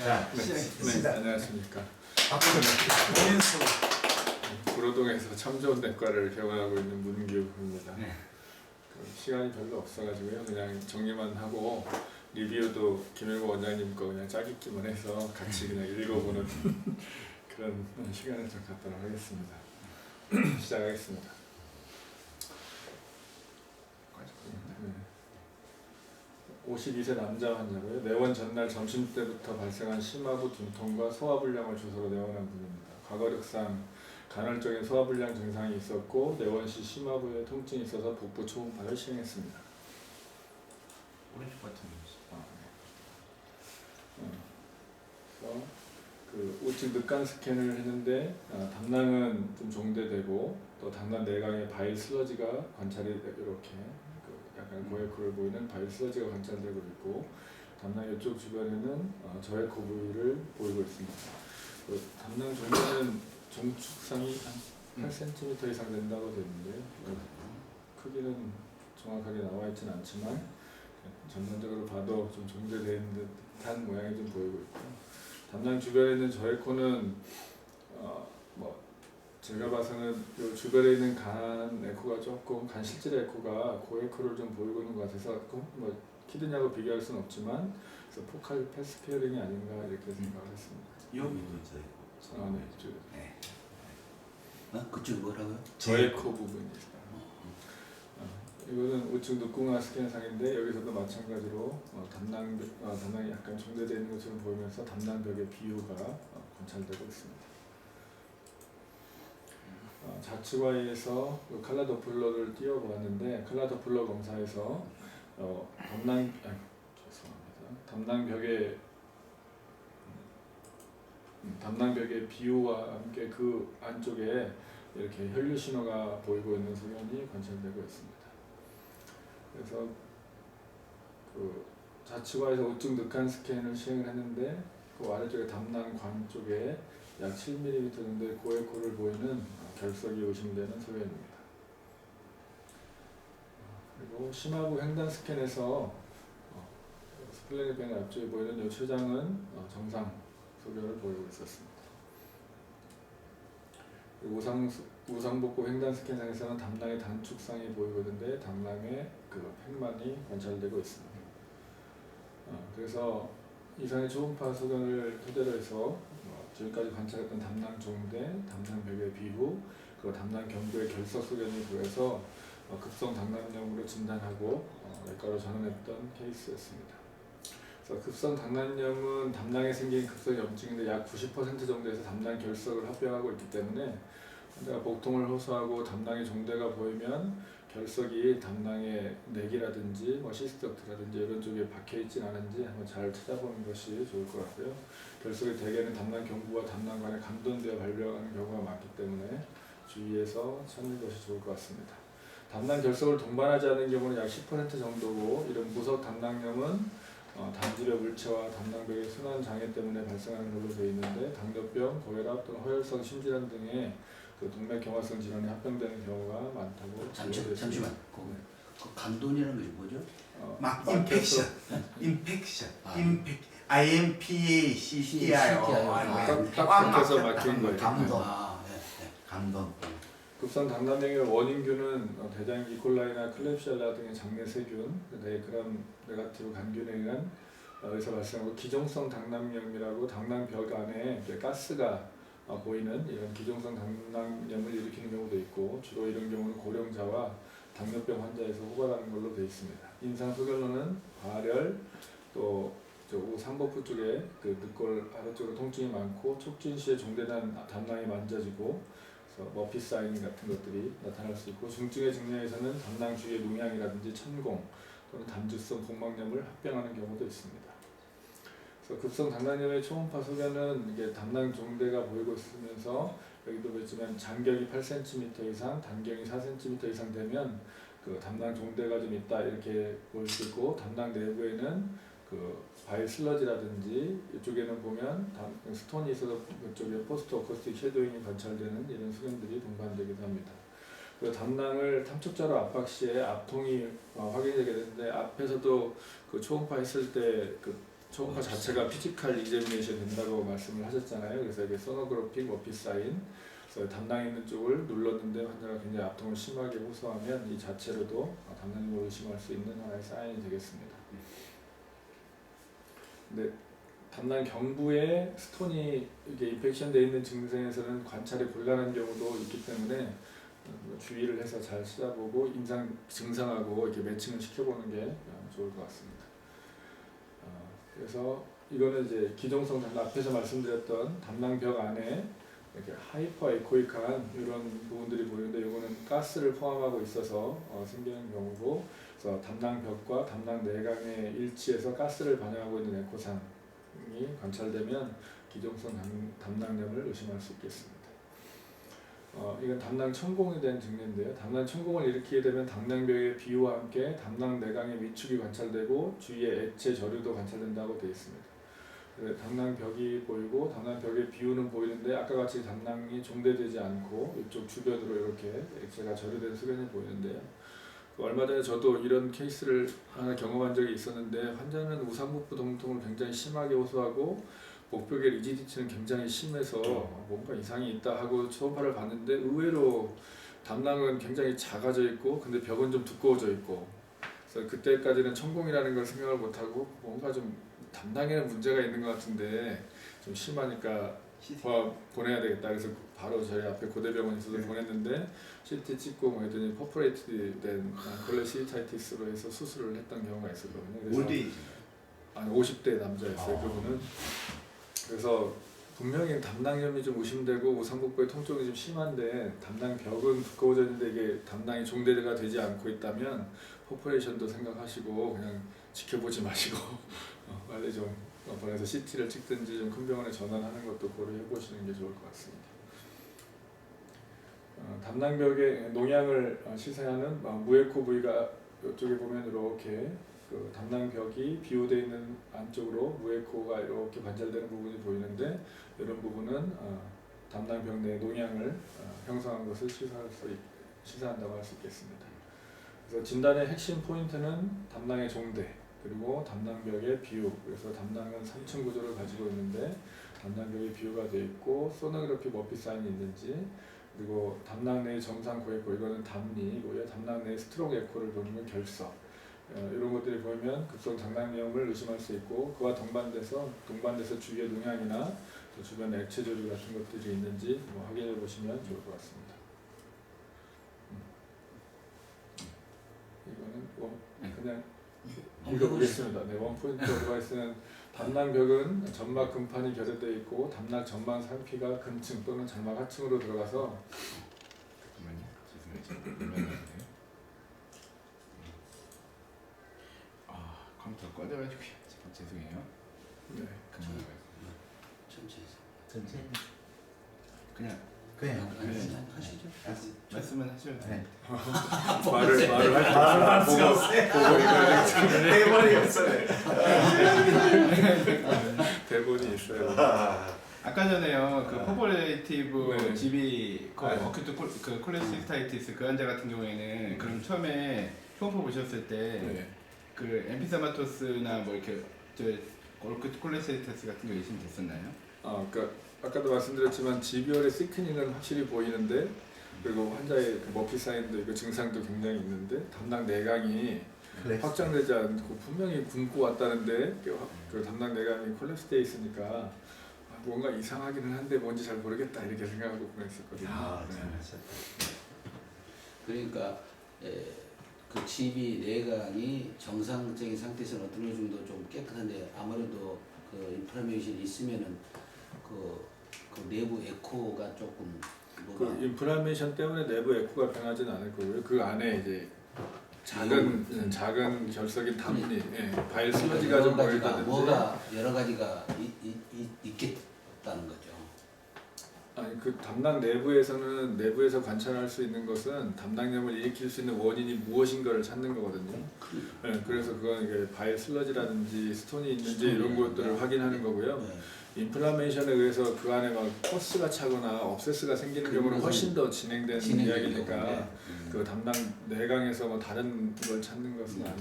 자, 네, 안녕하십니까. 박수. 구로동에서 참 좋은 내과를 개원하고 있는 문규입니다. 네. 시간이 별로 없어가지고요. 그냥 정리만 하고 리뷰도 김일고 원장님 거 그냥 짜깁기만 해서 같이 그냥 읽어보는 그런 시간을 좀 갖도록 하겠습니다. 시작하겠습니다. 네. 52세 남자 환자고요. 내원 전날 점심때부터 발생한 심하부 중통과 소화불량을 주소로 내원한 분입니다. 과거력상 간헐적인 소화불량 증상이 있었고 내원 시 심하부에 통증이 있어서 복부 초음파를 시행했습니다. 오른쪽 버튼. 그래서 그 우측 늑간 스캔을 했는데 담낭은 좀 종대되고 또 담낭 내강에 바일 슬러지가 관찰이 이렇게 약간 고에코를 보이는 바일 슬러지가 관찰되고 있고 담낭 이쪽 주변에는 저에코 부위를 보이고 있습니다. 그 담낭 종대는 종축상이 한 8cm 이상 된다고 되어 있는데요. 크기는 정확하게 나와 있지는 않지만 전반적으로 봐도 좀 종대된 듯한 모양이 좀 보이고 있고 담낭 주변에 있는 저에코는 뭐 제가 봐서는 요 주변에 있는 간 에코가 조금 간 실질 에코가 고에코를 좀 보이고 있는 것 같아서 뭐 키드냐고 비교할 수는 없지만 그래서 포칼 패스케어링이 아닌가 이렇게 생각을 했습니다. 여기도 저에코. 네, 이쪽. 네. 그쪽 뭐라고요? 저에코 부분이 있어요. 이거는 우측 늑궁화 스캔상인데 여기서도 마찬가지로 담낭이 약간 종대되어 있는 것처럼 보이면서 담낭벽의 비유가 관찰되고 있습니다. 좌측화에서 칼라 도플러를 띄워보았는데 칼라 도플러 검사에서 담낭벽의 비유와 함께 그 안쪽에 이렇게 혈류 신호가 보이고 있는 소견이 관찰되고 있습니다. 그래서 그 좌측화에서 우측 늑간 스캔을 시행을 했는데 그 아래쪽에 담낭관 쪽에 약 7mm 정도의 고에코를 보이는 결석이 의심되는 소견입니다. 그리고 심하부 횡단 스캔에서 스플레닉 앞쪽에 보이는 이 췌장은 정상 소견을 보이고 있었습니다. 우상복부 횡단 스캔상에서는 담낭의 단축상이 보이고 있는데 담낭의 그 팽만이 관찰되고 있습니다. 그래서 이상의 초음파 소견을 토대로 해서 지금까지 관찰했던 담낭 종대, 담낭벽의 비후, 그리고 담낭 경부의 결석 소견이 보여서 급성 당뇨염으로 진단하고 내과로 전환했던 케이스였습니다. 그래서 급성 당뇨염은 담낭에 생긴 급성 염증인데 약 90% 정도에서 담낭 결석을 합병하고 있기 때문에 환자가 복통을 호소하고 담낭의 종대가 보이면 결석이 담낭의 내기라든지 시스덕트라든지 이런 쪽에 박혀있진 않은지 한번 잘 찾아보는 것이 좋을 것 같고요. 결석이 대개는 담낭 경부와 담낭관에 감돈되어 발병하는 경우가 많기 때문에 주의해서 찾는 것이 좋을 것 같습니다. 담낭 결석을 동반하지 않은 경우는 약 10% 정도고 이런 무석 담낭염은 단지벽 물체와 담낭벽의 순환 장애 때문에 발생하는 걸로 되어 있는데 당뇨병, 고혈압 또는 허혈성 심질환 등의 그 동맥 경화성 질환에 합병되는 경우가 많다고 잠시만. 그 감돈이라는 것이 뭐죠? 임팩션. IMPACTI. 딱 붙어서 막힌 거예요. 감돈. 감돈. 급성 당뇨병의 원인균은 대장 이콜라이나 클렙시엘라 등의 장내 세균, 그런 네가티브 간균에 의한 에서 발생하고 기종성 당뇨염이라고 담낭벽 안에 가스가 보이는 이런 기종성 당뇨염을 일으키는 경우도 있고 주로 이런 경우는 고령자와 당뇨병 환자에서 호발하는 걸로 되어 있습니다. 임상 소견로는 발열, 또 상복부 쪽에 그 늑골 아래쪽으로 통증이 많고 촉진 시에 종대난 담낭이 만져지고 머피 사인 같은 것들이 나타날 수 있고 중증의 증상에서는 담낭 주위의 농양이라든지 천공 또는 담주성 복막염을 합병하는 경우도 있습니다. 그래서 급성 당뇨염의 초음파 소견은 이게 담낭 종대가 보이고 있으면서 여기도 보였지만 장격이 8cm 이상, 단경이 4cm 이상 되면 그 담낭 종대가 좀 있다 이렇게 볼 수 있고 담낭 내부에는 그 바일 슬러지라든지 이쪽에는 보면 스톤이 있어서 그쪽에 포스트 어쿠스틱 쉐도잉이 관찰되는 이런 소견들이 동반되기도 합니다. 그리고 담낭을 탐촉자로 압박 시에 압통이 확인되게 되는데 앞에서도 그 초음파 했을 때 그 초음파 자체가 피지컬 이제미네이션 된다고 말씀을 하셨잖아요. 그래서 이게 소노그래픽 워피 사인, 그래서 담낭 있는 쪽을 눌렀는데 환자가 굉장히 압통을 심하게 호소하면 이 자체로도 담낭염을 의심할 수 있는 하나의 사인이 되겠습니다. 근데 담낭 경부에 스톤이 이게 인펙션 되어 있는 증상에서는 관찰이 곤란한 경우도 있기 때문에 주의를 해서 잘 찾아보고 임상 증상하고 이렇게 매칭을 시켜보는 게 좋을 것 같습니다. 그래서 이거는 이제 기종성 담낭 앞에서 말씀드렸던 담낭벽 안에 이렇게 하이퍼 에코익한 이런 부분들이 보이는데 이거는 가스를 포함하고 있어서 생기는 경우고, 그래서 담낭벽과 담낭 내강의 일치에서 가스를 반영하고 있는 에코상이 관찰되면 기종성 담낭염을 의심할 수 있겠습니다. 이건 담낭 천공에 대한 증례인데요. 담낭 천공을 일으키게 되면 담낭벽의 비유와 함께 담낭 내강의 위축이 관찰되고 주위에 액체 저류도 관찰된다고 되어 있습니다. 담낭벽이 보이고 담낭벽의 비유는 보이는데 아까 같이 담낭이 종대되지 않고 이쪽 주변으로 이렇게 액체가 저류된 소견이 보이는데요. 얼마 전에 저도 이런 케이스를 하나 경험한 적이 있었는데 환자는 우상복부 통통을 굉장히 심하게 호소하고 목벽의 리지디티는 굉장히 심해서 뭔가 이상이 있다 하고 초음파를 봤는데 의외로 담낭은 굉장히 작아져 있고 근데 벽은 좀 두꺼워져 있고, 그래서 그때까지는 천공이라는 걸 생각을 못하고 뭔가 좀 담낭에는 문제가 있는 것 같은데 좀 심하니까 보내야 되겠다. 그래서 바로 저희 앞에 고대병원에서도 보냈는데 CT 찍고 뭐 했더니 퍼포레이트 된 콜레시타이티스로 해서 수술을 했던 경우가 있었거든요. 그래서 올데이지. 아니 50대 남자였어요. 그분은. 그래서 분명히 담낭염이 좀 의심되고 우상복부의 통증이 좀 심한데 담낭벽은 두꺼워져 있는데 이게 담낭이 종대가 되지 않고 있다면 퍼포레이션도 생각하시고 그냥 지켜보지 마시고 빨리 좀 보내서 CT를 찍든지 좀 큰 병원에 전환하는 것도 고려해 보시는 게 좋을 것 같습니다. 담낭벽의 농양을 시사하는 무에코 부위가 이쪽에 보면 이렇게 그 담낭벽이 비유되어 있는 안쪽으로 무에코가 이렇게 관찰되는 부분이 보이는데 이런 부분은 담낭벽 내 농양을 형성한 것을 시사한다고 할 수 있겠습니다. 그래서 진단의 핵심 포인트는 담낭의 종대 그리고 담낭벽의 비유, 그래서 담낭은 3층 구조를 가지고 있는데 담낭벽의 비유가 되어 있고 소노그래픽 워피 사인이 있는지, 그리고 담낭 내의 정상 고에코, 이거는 담리고요. 담낭 내의 스트롱 에코를 보는 건 결석. 이런 것들이 보이면 급성 담낭염을 의심할 수 있고, 그와 동반돼서 주위의 농양이나 또 주변 액체 조류 같은 것들이 있는지 확인해 보시면 좋을 것 같습니다. 이거는 그냥 읽어보겠습니다. 네, 원포인트 어드바이스는 담낭벽은 점막 근판이 결여되어 있고 담낭 전방 상피가 근층 또는 점막 하층으로 들어가서 잠깐만요. 컴퓨터 꺼져가지고 죄송해요. 네. 천천히. 그냥 하시죠. 말씀은 하셔도 돼요. 말을 할 수가 없어요. 대본이 있어요. 아까 전에요 그 포버레이티브 네. GB 네. 어큐트 콜레시스타이티스 그 환자 같은 경우에는 그럼 처음에 초음파 보셨을 때 그 엠피사마토스나 뭐 이렇게 어큐트 콜레시스타이티스 같은 게 의심 됐었나요? 그러니까 아까도 말씀드렸지만 GBR의 시크닝은 확실히 보이는데, 그리고 환자의 그 머피 사인도 이거 증상도 굉장히 있는데 담낭 내강이 확장되지 않고 분명히 굶고 왔다는데 그 담낭 내강이 콜랩스돼 있으니까 뭔가 이상하기는 한데 뭔지 잘 모르겠다 이렇게 생각하고 보냈었거든요. 잘하셨다. 그러니까 그 집이 내강이 정상적인 상태에서는 어느 정도 좀 깨끗한데 아무래도 그 인플라메이션이 있으면은 그 내부 에코가 조금 그 인플라메이션 때문에 내부 에코가 변하지는 않을 거고요. 그 안에 이제 작은 결석인 담리, 바일 슬러지가 좀 보인다든지 뭐가 여러 가지가 있겠다는 거죠. 아니 그 담낭 내부에서 관찰할 수 있는 것은 담낭염을 일으킬 수 있는 원인이 무엇인가를 찾는 거거든요. 그래서 그건 이게 바일 슬러지라든지 스톤이 있는지 이런 것들을 확인하는 거고요. 인플라메이션에 의해서 그 안에 막 포스가 차거나 업세스가 생기는 경우는 훨씬 더 진행된 이야기니까 그 담낭 내강에서 뭐 다른 걸 찾는 것은 아니에요.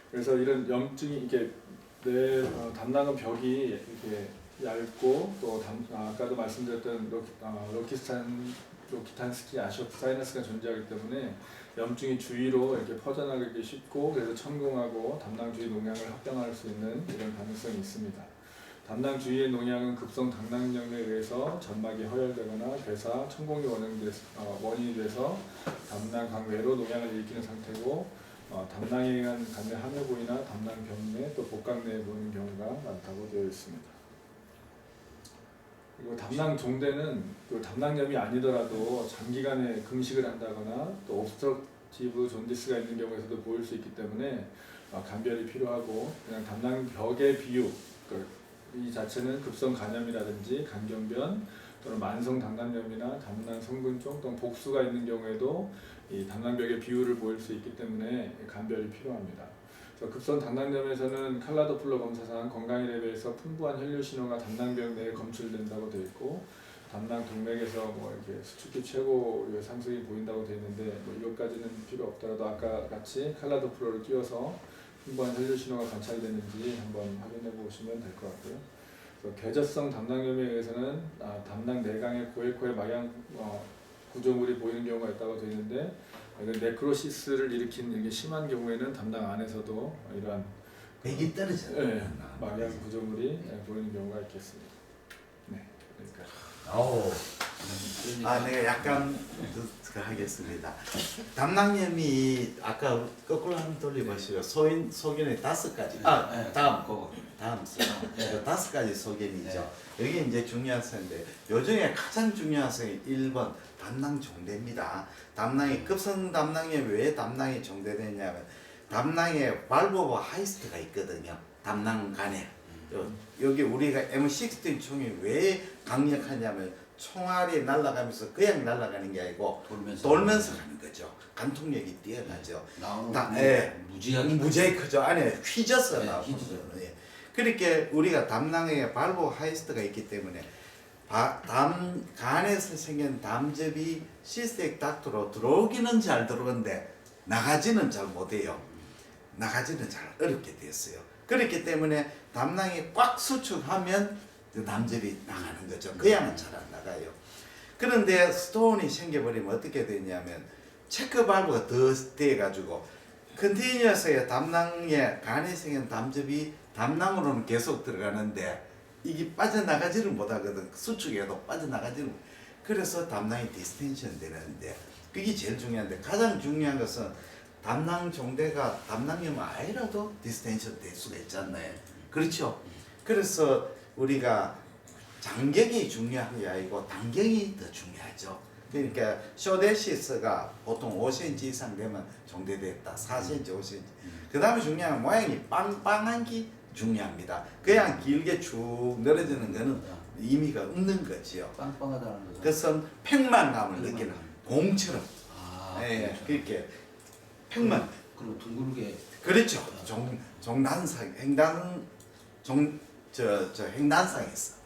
그래서 이런 염증이 이게 내 담낭은 벽이 이렇게 얇고 또 아까도 말씀드렸던 로키탄스키 아쇼트 사이너스가 존재하기 때문에 염증이 주위로 이렇게 퍼져나가기 쉽고 그래서 천공하고 담낭 주위 농양을 합병할 수 있는 이런 가능성이 있습니다. 담낭 주위의 농양은 급성 당낭염에 의해서 점막이 허혈되거나 괴사, 천공이 원인이 돼서 담낭 강외로 농양을 일으키는 상태고 담낭에 의한 간내 함유부위나 담낭 병내 또 복강 내에 보이는 경우가 많다고 되어 있습니다. 그리고 담낭 종대는 그 담낭염이 아니더라도 장기간에 금식을 한다거나 또 옵스트럭티브 존디스가 있는 경우에서도 보일 수 있기 때문에 감별이 필요하고 그냥 담낭벽의 비유 이 자체는 급성 간염이라든지 간경변 또는 만성 당낭염이나 담낭 성근종 또는 복수가 있는 경우에도 이 담낭벽의 비율을 보일 수 있기 때문에 감별이 필요합니다. 그래서 급성 당낭염에서는 칼라도플러 검사상 건강에 대비해서 풍부한 혈류 신호가 담낭벽 내에 검출된다고 되어 있고 담낭 동맥에서 뭐 이렇게 수축기 최고 상승이 보인다고 되어 있는데 뭐 이것까지는 필요 없더라도 아까 같이 칼라도플러를 끼워서 풍부한 혈류 신호가 관찰되는지 한번 확인해 보시면 될 것 같고요. 계저성 담낭염에 의해서는 담낭 내강의 고에코의 마약 구조물이 보이는 경우가 있다고 되어 있는데 네크로시스를 일으킨 이게 심한 경우에는 담낭 안에서도 이러한 백이 떨어져요. 네, 마약 구조물이 보이는 경우가 있겠습니다. 네, 그러니까. 오. 내가 약간 하겠습니다. 담낭염이 아까 거꾸로 한번 돌려보시죠. 소견의 5가지. 다음 써. 5가지 소견이죠. 여기 이제 중요한 사인데 요중에 가장 중요한 사인 1번 담낭 종대입니다. 담낭이 급성 담낭염이 왜 담낭이 종대되냐면 담낭에 발브 오브 하이스트가 있거든요. 담낭간에. 여기 우리가 M16 총이 왜 강력하냐면 총알이 날아가면서 그냥 날아가는 게 아니고 돌면서 가는 거죠. 간통력이 뛰어나죠. 무지하게 크죠. 안에 휘져서 나오죠. 그렇게 우리가 담낭에 발브 하이스트가 있기 때문에 간에서 생긴 담즙이 시스텍 닥터로 들어오기는 잘 들어오는데 나가지는 잘 못해요. 나가지는 잘 어렵게 됐어요. 그렇기 때문에 담낭이 꽉 수축하면 담즙이 나가는 거죠. 그야는 잘 안 나가요. 그런데 스톤이 생겨버리면 어떻게 되냐면 체크 발브가 더 돼가지고 컨티뉴어스의 담낭에 간에 생긴 담즙이 담낭으로는 계속 들어가는데 이게 빠져나가지를 못하거든. 수축해도 빠져나가지를. 그래서 담낭이 디스텐션 되는데 그게 제일 중요한데 가장 중요한 것은 담낭 종대가 담낭염 아니라도 디스텐션 될 수가 있잖아요. 그렇죠? 그래서 우리가 장경이 중요한 게 아니고 단경이 더 중요하죠. 그러니까 쇼데시스가 보통 5cm 이상 되면 종대됐다. 4cm, 5cm. 그 다음에 중요한 건 모양이 빵빵한 게 중요합니다. 그냥 길게 쭉 늘어지는 거는 의미가 없는 거지요. 빵빵하다는 거죠. 그것은 팽만감을 느끼는 공처럼. 네, 그렇게 팽만. 그럼 둥글게. 그렇죠. 종단상 횡단상에서.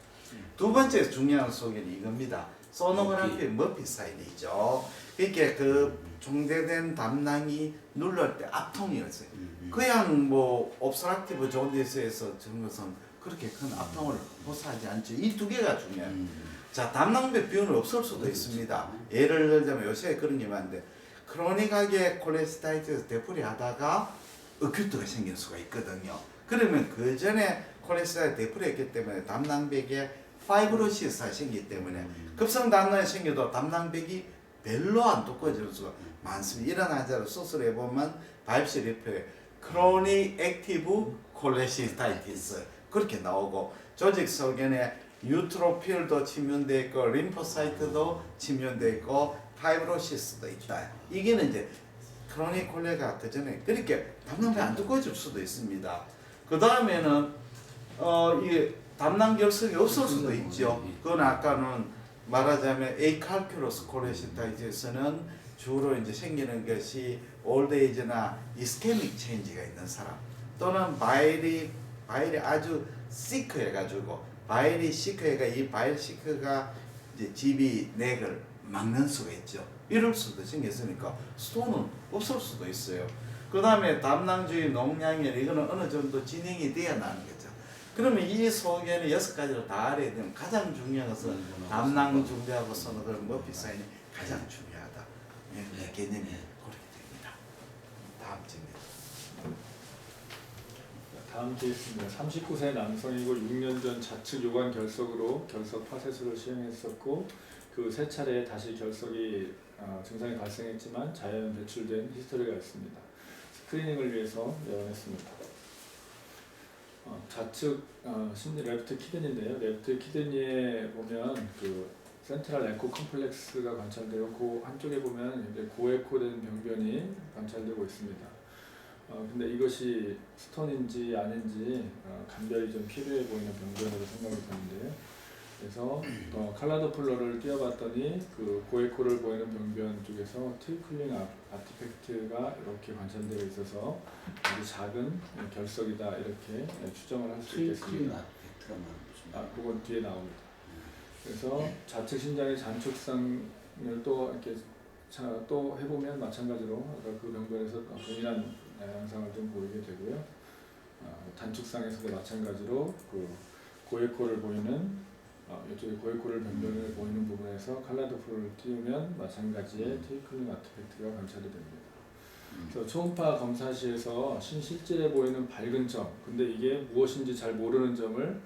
두 번째 중요한 소견이 이겁니다. 소노그래피 머피 사인이죠. 이렇게 그 종대된 담낭이 눌릴 때 압통이 있어요. 그냥 뭐 옵스트럭티브 존디스에서 저런 것은 그렇게 큰 압통을 호소하지 않죠. 이 두 개가 중요해요. 자, 담낭벽 비율은 없을 수도 있습니다. 예를 들자면 요새 그런 게 많은데 크로닉하게 콜레스타이티스 되풀이 하다가 어큐트가 생길 수가 있거든요. 그러면 그 전에 콜레스테롤 되풀이 했기 때문에 담낭벽에 파이브로시스가 생기기 때문에 급성 담낭이 생겨도 담낭벽이 별로 안 두꺼워질 수가 많습니다. 이런 환자를 수술해보면 바이프시 리프에 크로닉 액티브 콜레시스타이티스 그렇게 나오고 조직 소견에 유트로필도 침면되어 있고 림포사이트도 침면되어 있고 파이브로시스도 있다. 이게는 이제 크로닉 콜레가 그 전에 그렇게 담낭벽이 안 두꺼워질 수도 있습니다. 그 다음에는 이게 담낭 결석이 없을 수도 있죠. 그건 아까는 말하자면 에이칼큘러스 콜레시스타이티스는 주로 이제 생기는 것이 올드에이지나 이스케믹 체인지가 있는 사람 또는 바일이 아주 시크해가지고 바일이 시크해가 이 바일 시크가 이제 집이 넥을 막는 수가 있죠. 이럴 수도 생겼으니까 스톤은 없을 수도 있어요. 그 다음에 담낭주의 농양열 이거는 어느 정도 진행이 돼야 나는 거죠. 그러면 이 소견이 6가지로 다 알아야 되면 가장 중요한 것은 담낭 준비하고 선호를 머피 사인이 가장 중요하다. 예, 개념이 그렇게 됩니다. 다음 질문. 다음 케이스입니다. 39세 남성이고 6년 전 좌측 요관 결석으로 결석 파쇄술을 시행했었고 그 세 차례 다시 결석이 증상이 발생했지만 자연 배출된 히스토리가 있습니다. 스크리닝을 위해서 내원했습니다. 좌측 레프트 키드니인데요. 레프트 키드니에 보면 그 센트럴 에코 컴플렉스가 관찰되고 그 한쪽에 보면 이제 고에코된 병변이 관찰되고 있습니다. 근데 이것이 스톤인지 아닌지 감별이 좀 필요해 보이는 병변으로 생각이 되는데요. 그래서 칼라도플러를 띄워봤더니 그 고에코를 보이는 병변 쪽에서 트위클링 아티팩트가 이렇게 관찰되어 있어서 아주 작은 결석이다 이렇게 추정을 할 수 있겠습니다. 그건 뒤에 나옵니다. 그래서 좌측 신장의 잔축상을 또 이렇게 또 해보면 마찬가지로 아까 그 병변에서 동일한 양상을 좀 보이게 되고요. 단축상에서도 마찬가지로 그 고에코를 보이는 이쪽에 고에코를 병변을 보이는 부분에서 칼라도플러를 띄우면 마찬가지의 트위클링 아티팩트가 관찰이 됩니다. 그래서 초음파 검사 시에서 실제 보이는 밝은 점, 근데 이게 무엇인지 잘 모르는 점을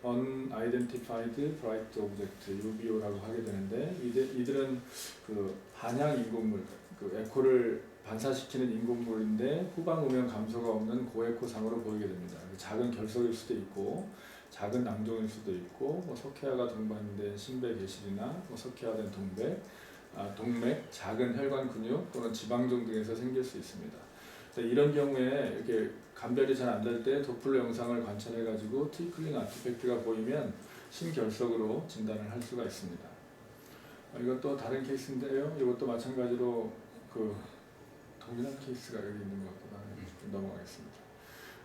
Unidentified Bright Object (UBO라고) 하게 되는데 이들은 그 반향 인공물, 그 에코를 반사시키는 인공물인데 후방 음영 감소가 없는 고에코상으로 보이게 됩니다. 작은 결석일 수도 있고 작은 낭종일 수도 있고 석회화가 동반된 심배 개실이나 석회화된 동맥, 작은 혈관 근육 또는 지방종 등에서 생길 수 있습니다. 이런 경우에 이렇게 감별이 잘 안 될 때 도플러 영상을 관찰해 가지고 트위클링 아티팩트가 보이면 심결석으로 진단을 할 수가 있습니다. 이건 또 다른 케이스인데요. 이것도 마찬가지로 그 동일한 케이스가 여기 있는 것 같기도 하네요. 넘어가겠습니다.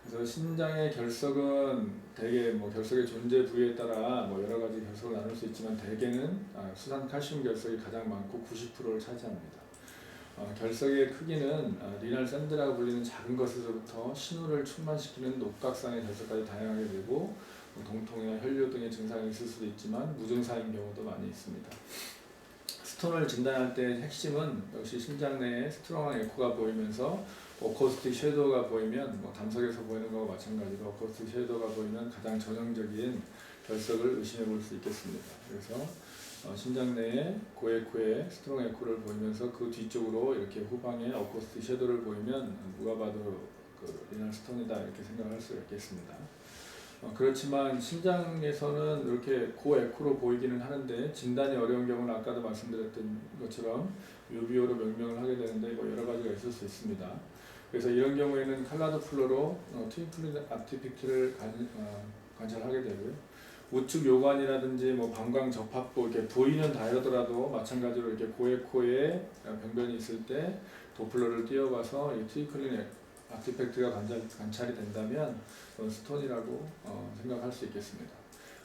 그래서 신장의 결석은 대개 결석의 존재 부위에 따라 여러 가지 결석을 나눌 수 있지만 대개는 수산 칼슘 결석이 가장 많고 90%를 차지합니다. 결석의 크기는 리널 샌드라고 불리는 작은 것에서부터 신호를 충만시키는 녹각상의 결석까지 다양하게 되고 동통이나 혈뇨 등의 증상이 있을 수도 있지만 무증상인 경우도 많이 있습니다. 스톤을 진단할 때 핵심은 역시 신장 내에 스트롱한 에코가 보이면서 어코스틱 섀도우가 보이면 담석에서 보이는 것과 마찬가지로 어코스틱 섀도우가 보이면 가장 전형적인 결석을 의심해 볼 수 있겠습니다. 그래서 신장 내에 고에코에 스트롱 에코를 보이면서 그 뒤쪽으로 이렇게 후방에 어코스틱 섀도우를 보이면 누가 봐도 그 리널 스톤이다 이렇게 생각할 수 있겠습니다. 그렇지만 신장에서는 이렇게 고에코로 보이기는 하는데 진단이 어려운 경우는 아까도 말씀드렸던 것처럼 UBO로 명명을 하게 되는데 여러 가지가 있을 수 있습니다. 그래서 이런 경우에는 칼라도플러로 트위클링 아티팩트를 관찰하게 되고요. 우측 요관이라든지 방광 접합부 이렇게 부위는 다르더라도 마찬가지로 이렇게 고에코에 병변이 있을 때 도플러를 띄워봐서 이 트위클링 아티팩트가 관찰이 된다면 스톤이라고 생각할 수 있겠습니다.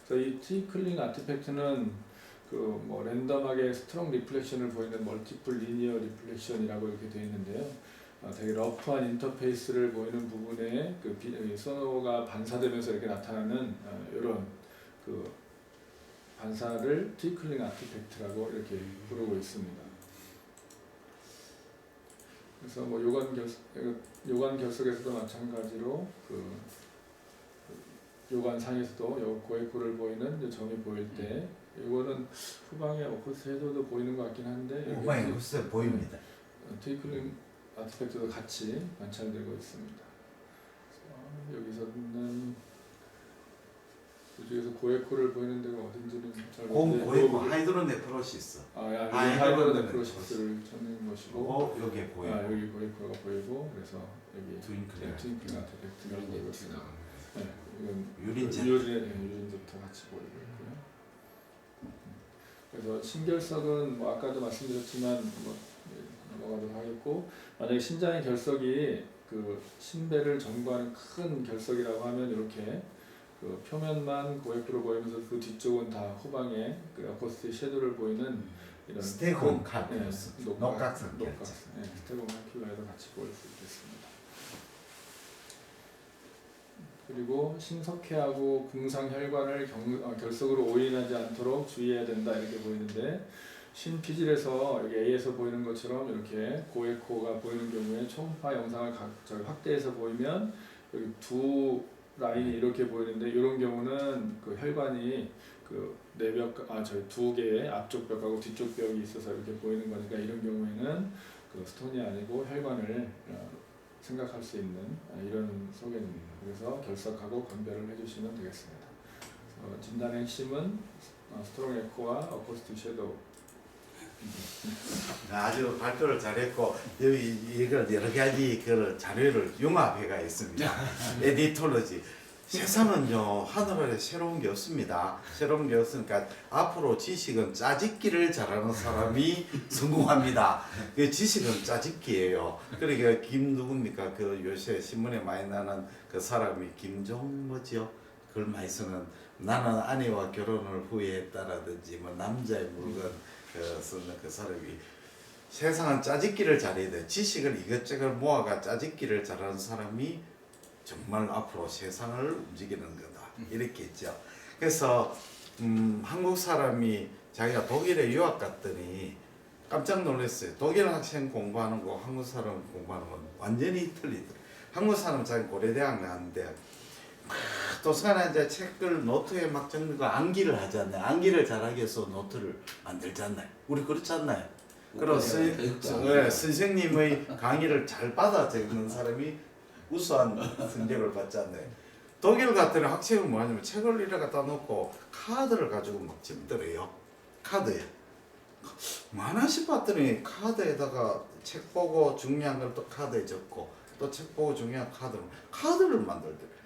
그래서 이 트위클링 아티팩트는 랜덤하게 스트롱 리플렉션을 보이는 멀티플 리니어 리플렉션이라고 이렇게 되어 있는데요. 되게 러프한 인터페이스를 보이는 부분에 소노가 반사되면서 이렇게 나타나는 이런 그 반사를 트위클링 아티팩트라고 이렇게 부르고 있습니다. 그래서 요관 결석에서도 마찬가지로 요관상에서도 고에코를 보이는 점이 보일 때 이거는 후방에 어코스틱 섀도우도 보이는 것 같긴 한데 후방에 어코스틱 보입니다. 트위클링 아티팩트도 같이 관찰되고 있습니다. 여기서는 이쪽에서 고에코를 보이는 데가 어딘지는 잘 모르겠는데 고에코 하이드로네프로시스. 하이드로네프로시스를 찾는 것이고 여기 보여. 여기 고에코가 보이고 그래서 여기 트윙클링 아티팩트가 보이고 있습니다. 이건 유린부터 같이 보이고 있고요. 그래서 신결석은 아까도 말씀드렸지만 넘어가도록 하겠고 만약에 신장의 결석이 그 신배를 전부하는 큰 결석이라고 하면 이렇게 그 표면만 고에코로 보이면서 그 뒤쪽은 다 후방에 그 어코스틱 섀도우를 보이는 이런 스테곤 칼 녹각상 스테곤 칼큘라에도 같이 보일 수 있겠습니다. 그리고 신석회하고 궁상혈관을 결석으로 오인하지 않도록 주의해야 된다 이렇게 보이는데 신피질에서 여기 A에서 보이는 것처럼 이렇게 고에코가 보이는 경우에 초음파 영상을 확대해서 보이면 여기 두 라인이 이렇게 보이는데 이런 경우는 그 혈관이 그 두 개의 앞쪽 벽하고 뒤쪽 벽이 있어서 이렇게 보이는 거니까 이런 경우에는 그 스톤이 아니고 혈관을 생각할 수 있는 이런 소견입니다. 그래서 결석하고 관별을 해주시면 되겠습니다. 진단의 핵심은 스트롱 에코와 어쿠스틱 섀도우. 아주 발표를 잘했고 여기 이걸 여러 가지 그 자료를 융합해가 있습니다. 에디톨로지. 세상은요 하늘 아래 새로운 게 없습니다. 새로운 게 없으니까 앞으로 지식은 짜집기를 잘하는 사람이 성공합니다. 그 지식은 짜집기예요. 그러니까 김 누굽니까 그 요새 신문에 많이 나는 그 사람이 김종 뭐지요? 글 많이 쓰는 나는 아내와 결혼을 후회했다라든지 뭐 남자의 물건 쓰는 그 사람이 세상은 짜집기를 잘해야 돼. 지식을 이것저것 모아가 짜집기를 잘하는 사람이 정말 앞으로 세상을 움직이는 거다 이렇게 했죠. 그래서 한국 사람이 자기가 독일에 유학 갔더니 깜짝 놀랐어요. 독일 학생 공부하는 거 한국 사람 공부하는 건 완전히 틀리더라고요. 한국 사람 자기 고려대학 나왔는데 막 도서관에 이제 책들 노트에 막 적는 거 암기를 하잖아요. 암기를 잘하기 위해서 노트를 만들잖아요. 우리 그렇지 않나요? 그리고 선생님의 강의를 잘 받아 적는 사람이 우수한 성적을 받지 않나요? 독일 같은 학생은 뭐냐면 책을 이래 갖다 놓고 카드를 가지고 막 집더래요. 카드에. 많아 싶었더니 카드에다가 책 보고 중요한 걸 또 카드에 적고 또 책 보고 중요한 카드를 만들더래요.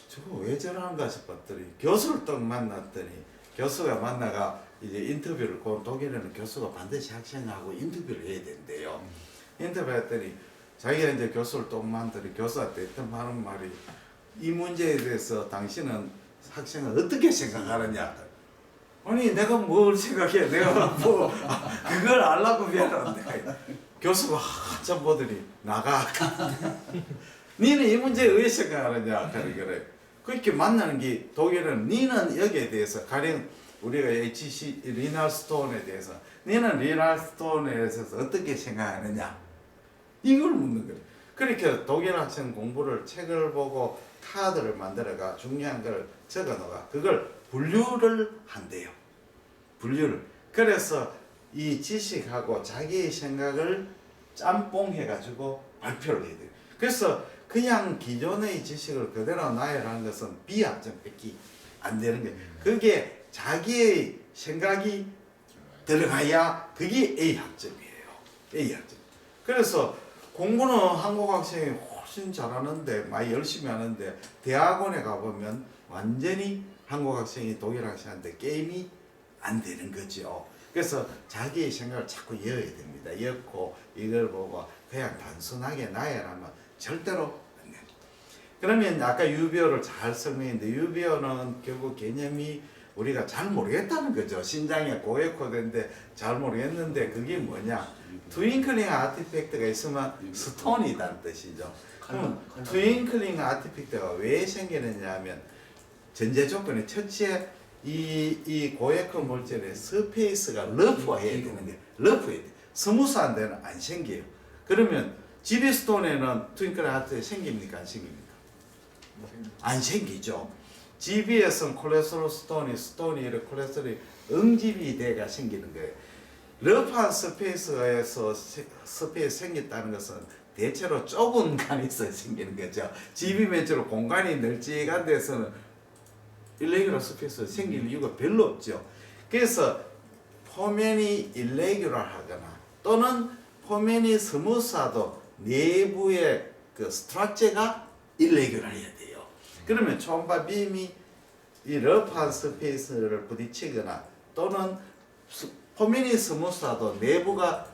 저거 왜 저러는가 싶었더니 교수를 딱 만났더니 교수가 만나가 이제 인터뷰를 독일에는 교수가 반드시 학생하고 인터뷰를 해야 된대요. 인터뷰했더니 자기가 이제 교수를 또 만들이 교수한테 했던 하는 말이 이 문제에 대해서 당신은 학생을 어떻게 생각하느냐. 아니 내가 뭘 생각해. 내가 뭐 그걸 알라고 미안한데 교수가 한참 보더니 나가. 니는 이 문제에 왜 생각하느냐. 그래. 그렇게 만나는 게 독일은 니는 여기에 대해서 가령 우리가 HC 리날 스톤에 대해서 니는 리날 스톤에 대해서 어떻게 생각하느냐. 이걸 묻는 거예요. 그러니까 독일 학생 공부를 책을 보고 카드를 만들어가 중요한 걸 적어놓아 그걸 분류를 한대요. 분류를. 그래서 이 지식하고 자기의 생각을 짬뽕해가지고 발표를 해야 돼요. 그래서 그냥 기존의 지식을 그대로 나열하는 것은 B학점밖에 안 되는 거예요. 그게 자기의 생각이 들어가야 그게 A학점이에요. A학점. 그래서 공부는 한국 학생이 훨씬 잘하는데 많이 열심히 하는데 대학원에 가보면 완전히 한국 학생이 독일 학생한테 게임이 안 되는 거죠. 그래서 자기의 생각을 자꾸 이어야 됩니다. 이었고 이걸 보고 그냥 단순하게 나열하면 절대로 안 돼요. 그러면 아까 유비어를 잘 설명했는데 유비어는 결국 개념이 우리가 잘 모르겠다는 거죠. 신장에 고에코드인데 잘 모르겠는데 그게 뭐냐. 트윙클링 아티팩트가 있으면 스톤이라는 뜻이죠. 트윙클링 아티팩트가 왜 생기느냐 하면 전제 조건이 첫째 이 고에코 물질의 서페이스가 러프해야 되는 거예요. 러프해야 돼. 스무스한 데는 안 생겨요. 그러면 GB 스톤에는 트윙클링 아티팩트 생깁니까? 안 생깁니까? 안 생기죠. GB에서는 콜레스테롤 스톤이 이렇게 콜레스테롤이 응집이 돼가 생기는 거예요. 러프한 스페이스에서 스페이스 생겼다는 것은 대체로 좁은 간에서 생기는 거죠. GB 매체로 공간이 널찍한 데서는 일레귤러 스페이스가 생길 이유가 별로 없죠. 그래서 표면이 일레귤러하거나 또는 표면이 스무스하도 내부의 그 스트럭처가 일레귤러해야 돼요. 그러면 초음파 빔이 이 러프한 스페이스를 부딪히거나 또는 표면이 스무스하도 내부가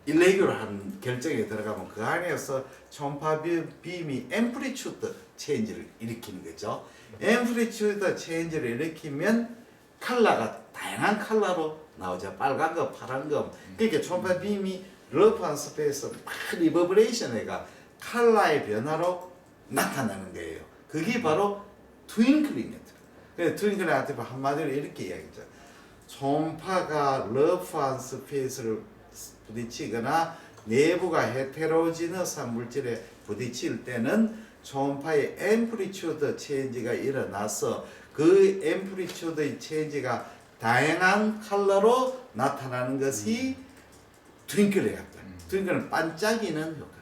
일레귤러한 결정에 들어가면 그 안에서 초음파 빔이 앰플리튜드 체인지를 일으키는 거죠. 앰플리튜드 체인지를 일으키면 컬러가 다양한 컬러로 나오죠. 빨간 거, 파란 거. 그러니까 초음파 빔이 러프한 스페이스 막 리버브레이션에가 컬러의 변화로 나타나는 거예요. 그게 바로 트윙클링 아티피스. 그래서 트윙클링 아티피스 한마디로 이렇게 이야기죠. 초음파가 러프한 스페이스를 부딪히거나 내부가 헤테로지너스한 물질에 부딪힐 때는 초음파의 앰플리튜드 체인지가 일어나서 그 앰플리튜드의 체인지가 다양한 컬러로 나타나는 것이 트윙클링 같다. 트윙클은 반짝이는 효과.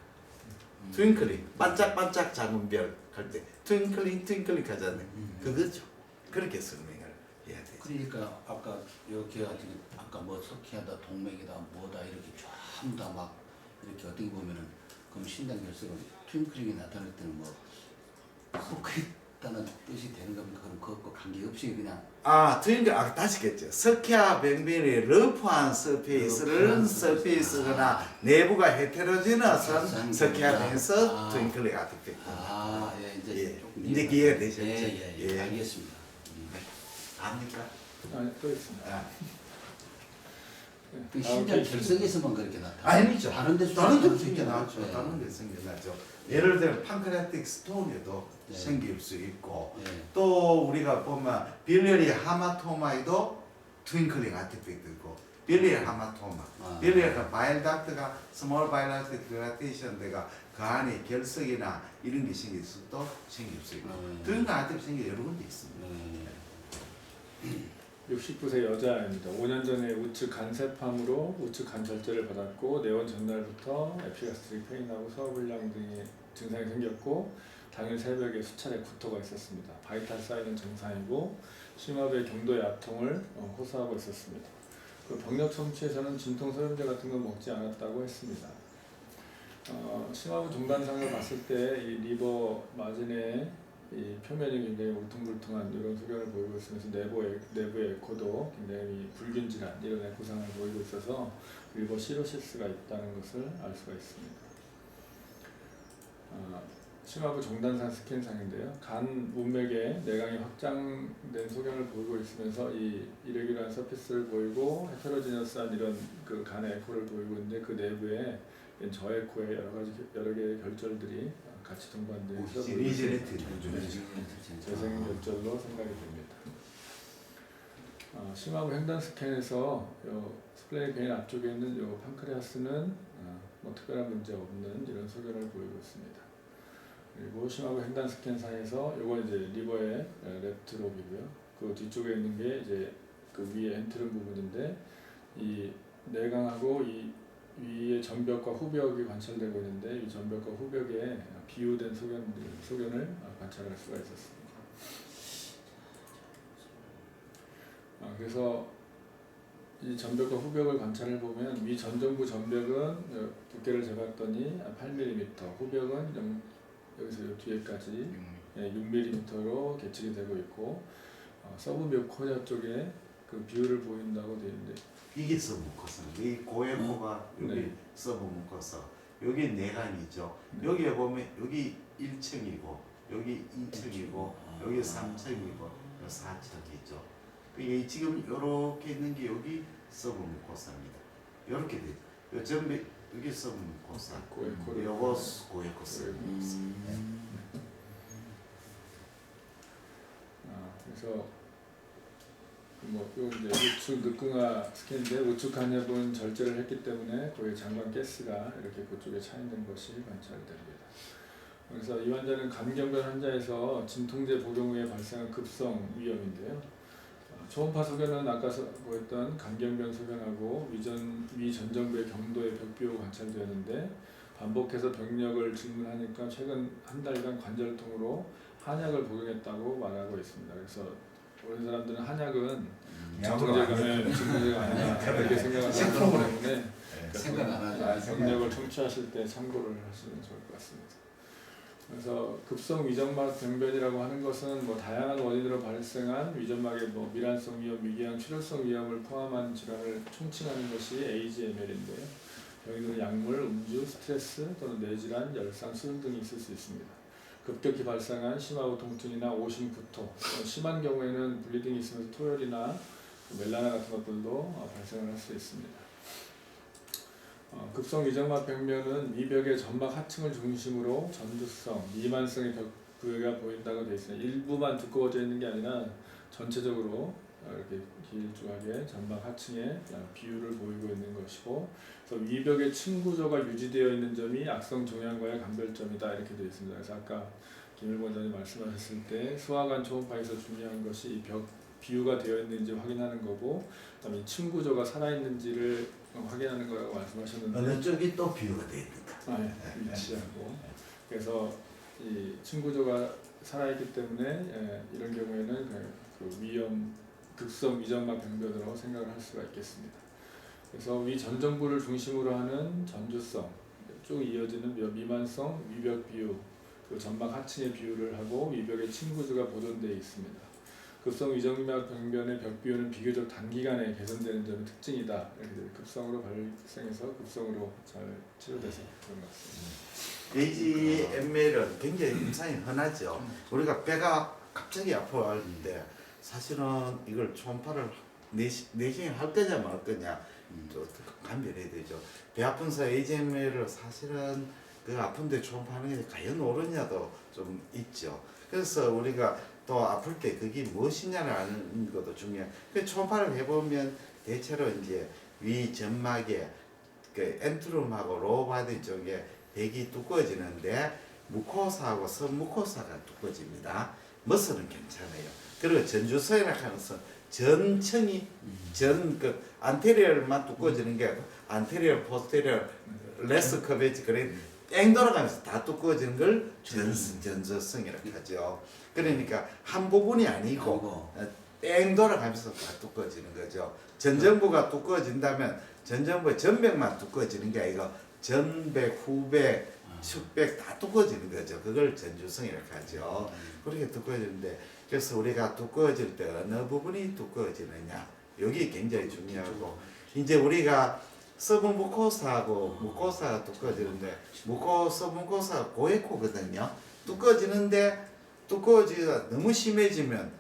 트윙클링, 반짝반짝 작은 별 할 때 트윙클링 하잖아요. 그거죠. 그렇게 설명을 해야 되죠. 그러니까 아까 이렇게 가지고 아까 뭐 석회하다 동맥이다 뭐다 이렇게 전부 다 막 이렇게 어떻게 보면은 그럼 신장 결석은 트윙클링이 나타날 때는 뭐 속했다는 뜻이 되는 겁니까? 그럼 그것과 관계없이 그냥 트윙클 다시 겠죠. 석회와 병변의 러프한 서페이스거나 내부가 헤테로지너스한 석회와 병에서 트윙클링 아티피스. 이제 이해가 되셨죠? 예, 알겠습니다. 압니까? 또 있습니다. 그 신장 결석에서만 그렇게 나타나. 아니죠. 다른 데서 다른 데도 생겨 생겨나죠. 다른 데 생겨나죠. 예를 들면 판크레아틱 스톤에도 네. 생길 수 있고 예. 또 우리가 보면 빌리어리 하마토마에도 트윙클링 아티피스도 있고 빌리어리 하마토마 빌리어리 바일 닥트가 스몰 바일 닥트 디라테이션 돼가 그 안에 결석이나 이런 게 생길 수도 생길 수 있고 트윙클링 아티피스 생길 여러 군데 있습니다. 69세 여자입니다. 5년 전에 우측 간세팜으로 우측 간절제를 받았고 내원 전날부터 에피가스트릭 페인하고 소화불량 등의 증상이 생겼고 당일 새벽에 수차례 구토가 있었습니다. 바이탈 사인은 정상이고 심압의 경도의 아통을 호소하고 있었습니다. 그 병력 솜치에서는 진통 소염제 같은 건 먹지 않았다고 했습니다. 심압 종단상을 봤을 때 이 리버 마진에 이 표면이 굉장히 울퉁불퉁한 이런 소견을 보이고 있으면서 내부의 에코도 굉장히 불균 질환 이런 에코상을 보이고 있어서 리버 시로시스가 있다는 것을 알 수가 있습니다. 심화부 종단상 스캔상인데요. 간 문맥에 내강이 확장된 소견을 보이고 있으면서 이 이레귤러한 서피스를 보이고 헤테로지너스한 이런 그 간의 에코를 보이고 있는데 그 내부에 저에코의 여러 개의 결절들이 같이 동반되어 있어 재생 결절로 생각이 됩니다. 심화부 횡단 스캔에서 스플레닉 베인 앞쪽에 있는 요 판크레아스는 뭐 특별한 문제 없는 이런 소견을 보이고 있습니다. 그리고 심화부 횡단 스캔상에서 요건 이제 리버의 레프트 롭이고요. 그 뒤쪽에 있는 게 이제 그 위에 엔트름 부분인데 이 내강하고 이 위에 전벽과 후벽이 관찰되고 있는데 이 전벽과 후벽에 비유된 소견을 관찰할 수가 있었습니다. 그래서 이 전벽과 후벽을 관찰해 보면 위 전정부 전벽은 두께를 재봤더니 8mm, 후벽은 여기서 요 뒤에까지 6mm로 계측이 되고 있고 서브 묘코자 쪽에 그 비율을 보인다고 되어 있는데 이게 서브무코사. 이 고에코가 여기 네. 서브무코사. 여기 내강이죠. 여기에 보면 여기 1층이고 여기 2층이고 여기 3층이고 4층이죠. 이게 지금 이렇게 있는 게 여기 서브무코사입니다. 이렇게 돼. 요 전부 여기 서브무코사. 요거 고에코 서브무코사. 그래서 뭐 이제 우측 늑궁화 스캔인데 우측 간엽은 절제를 했기 때문에 거의 장관 가스가 이렇게 그쪽에 차 있는 것이 관찰됩니다. 그래서 이 환자는 간경변 환자에서 진통제 복용 후에 발생한 급성 위염인데요. 초음파 소견은 아까 보였던 간경변 소견하고 위 전정부의 경도의 벽비호 관찰되었는데 반복해서 병력을 질문하니까 최근 한 달간 관절통으로 한약을 복용했다고 말하고 있습니다. 그래서 우리 사람들은 한약은 진통제가 아니라 이렇게 생각하기 때문에 생각 안 하죠. 병력을 청취하실 때 참고를 하시면 좋을 것 같습니다. 그래서 급성 위점막 병변이라고 하는 것은 뭐 다양한 원인으로 발생한 위점막의 뭐 미란성 위염, 미개양 출혈성 위염을 포함한 질환을 총칭하는 것이 AGML인데요. 병인들은 약물, 음주, 스트레스 또는 뇌질환, 열상, 수혈 등이 있을 수 있습니다. 급격히 발생한 심화후 통증이나 오심, 구토, 심한 경우에는 블리딩이 있으면서 토혈이나 멜라나 같은 것들도 발생을 할 수 있습니다. 급성 위점막 병변은 위벽의 점막 하층을 중심으로 전두성, 미만성의 부위가 보인다고 되어 있습니다. 일부만 두꺼워져 있는 게 아니라 전체적으로 이렇게 길쭉하게 전방 하층에 비율을 보이고 있는 것이고, 그래서 위벽의 층 구조가 유지되어 있는 점이 악성 종양과의 감별점이다 이렇게 되어 있습니다. 그래서 아까 김일 원장님 말씀하셨을 때 수화관 초음파에서 중요한 것이 이 벽 비유가 되어 있는지 확인하는 거고, 그다음에 층 구조가 살아 있는지를 확인하는 거라고 말씀하셨는데, 어느 쪽이 또 비유가 되어 있는가? 위치하고, 그래서 이 층 구조가 살아 있기 때문에 이런 경우에는 그 위험 극성 위점막 병변으로 생각을 할 수가 있겠습니다. 그래서 위 전정부를 중심으로 하는 전주성, 쭉 이어지는 미만성 위벽 비유, 그 전막 하층의 비율을 하고 위벽의 층 구조가 보존되어 있습니다. 급성 위점막 병변의 벽 비율은 비교적 단기간에 개선되는 점이 특징이다. 이렇게 급성으로 발생해서 급성으로 잘 치료돼서 그런 것 같습니다. AGML은 굉장히 임상이 흔하죠. 우리가 배가 갑자기 아파하는데 사실은 이걸 초음파를 내시경 할 거냐 말 거냐 또 감별해야 되죠. 배 아픈 사람 AGML을 사실은 그 아픈데 초음파하는 게 과연 옳으냐도 좀 있죠. 그래서 우리가 또 아플 때 그게 무엇이냐를 아는 것도 중요해요. 그 초음파를 해보면 대체로 이제 위 점막에 그 엔트룸하고 로바디 쪽에 백이 두꺼워지는데 무코사하고 선무코사가 두꺼워집니다. 머슬은 괜찮아요. 그리고 전주성이라 하는 것은 전층이 그 안테리얼만 두꺼워지는 게 아니고 안테리얼, 포스테리얼, 레스 커베지 그래 뺑 돌아가면서 다 두꺼워지는 걸 전주성이라고 하죠. 그러니까 한 부분이 아니고 뺑 돌아가면서 다 두꺼워지는 거죠. 전정부가 두꺼워진다면 전정부의 전백만 두꺼워지는 게 아니고 전백, 후백, 측백 다 두꺼워지는 거죠. 그걸 전주성이라고 하죠. 그렇게 두꺼워지는데, 그래서 우리가 두꺼워질 때 어느 부분이 두꺼워지느냐, 여기 굉장히 중요하고, 이제 우리가 서브무코사하고 무코사가 두꺼워지는데, 서브무코사가 고에코거든요. 두꺼워지는데 두꺼워지기가 너무 심해지면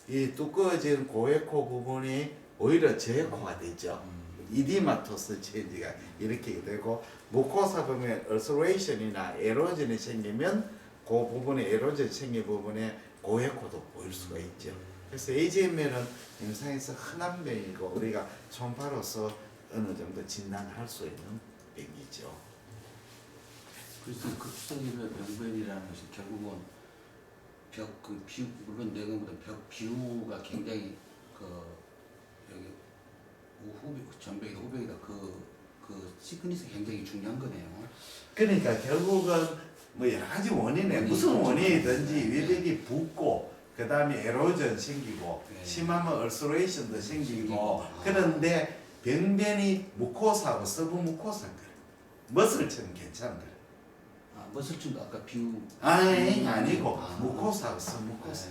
이 두꺼워진 고에코 부분이 오히려 저에코가 되죠. 이디마토스 체인지가 이렇게 되고, 무코사 보면 얼서레이션이나 에로전이 생기면 그 부분에 에로전 생긴 부분에 고에코도 보일 수가 있죠. 그래서 AGML은 임상에서 흔한 병이고 우리가 초음파로서 어느 정도 진단할 수 있는 병이죠. 그래서 극성의 병변이라는 것이 결국은 벽 그 비유, 물론 내가보다 벽 비유가 굉장히 그 여기 후벽 전벽이다 후벽이다 그 시크니스 굉장히 중요한 거네요. 그러니까 결국은 뭐 여러 가지 원인에 무슨 원인이든지 위벽이 붓고 그 다음에 에로전 생기고 심하면 얼서레이션도 생기고 그런데 병변이 무코사하고 서브무코사인 거예요. 머슬처럼 괜찮은 거예요. 머슬층도 아까 비유 아니고 무코사하고 서브무코사.